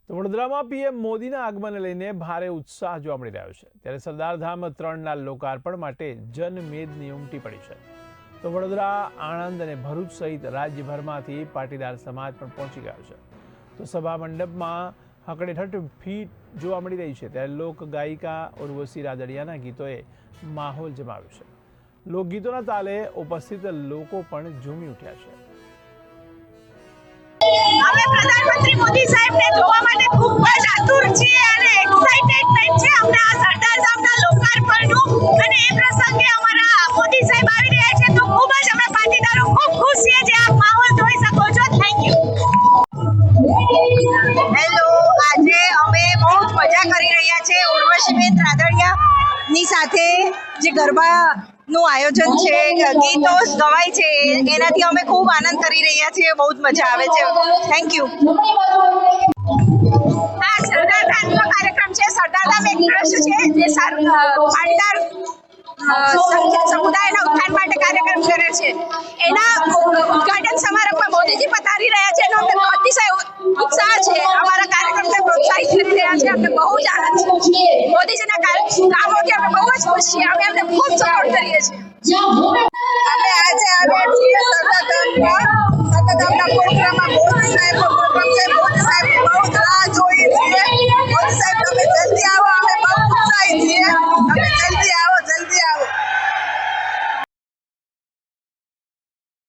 તો વડોદરામાં પીએમ મોદીના આગમનને લઈને ભારે ઉત્સાહ જોવા મળી રહ્યો છે। ત્યારે સરદારધામ 3ના લોકાર્પણ માટે જનમેદની ઉમટી પડી છે। તો વડોદરા, આણંદ અને ભરૂચ સહિત રાજ્યભરમાંથી પાટીદાર સમાજ પણ પહોંચી ગયો છે। તો સભા મંડપમાં હકડેઠઠ ભીડ જોવા મળી રહી છે। ત્યારે લોક ગાયિકા ઉર્વશી રાદડિયાના ગીતોએ માહોલ જમાવ્યો છે। લોકગીતોના તાલે ઉપસ્થિત લોકો પણ ઝૂમી ઉઠ્યા છે। અમે પ્રધાનમંત્રી મોદી સાહેબને જોવા માટે ખૂબ જ આતુર છીએ અને એક્સાઇટેડમેન્ટ છે અમને આ સરદારધામના લોકાર્પણનું અને એ પ્રસંગે અમારા મોદી સાહેબ આવી રહ્યા છે તો ખૂબ જ અમે પાટીદારો ખૂબ ખુશ છીએ જે આપ માહોલ જોઈ શકો છો। Thank you. હેલો, આજે અમે બહુ જ મજા કરી રહ્યા છે ઉર્વશીબેન રાદડિયાની સાથે જે ગરબાનું આયોજન છે, ગીતો ગવાય છે, એનાથી અમે ખૂબ આનંદ કરી રહ્યા છીએ। બહુ જ મજા આવે છે। Thank you. આ સરદારધામનો કાર્યક્રમ છે। સરદારધામ એક ટ્રસ્ટ છે જે પાટીદાર સમુદાયના ઉત્થાન માટે કાર્યક્રમ કરે છે। એના ઉદ્ઘાટન સમારંભમાં મોદીજી પધારી રહ્યા છે અને અમને અતિશય ઉત્સાહ છે। અમારા કાર્યક્રમને પ્રોત્સાહિત કરી રહ્યા છે। અમને બહુ જ આનંદ છે। મોદીજીના કામોથી અમે બહુ જ ખુશ છીએ। અમે એમને ખૂબ સપોર્ટ કરીએ છીએ। અમે આજે આવ્યા છીએ સરદારધામના પ્રોગ્રામમાં મોદી સાહેબનો પ્રોગ્રામ છે।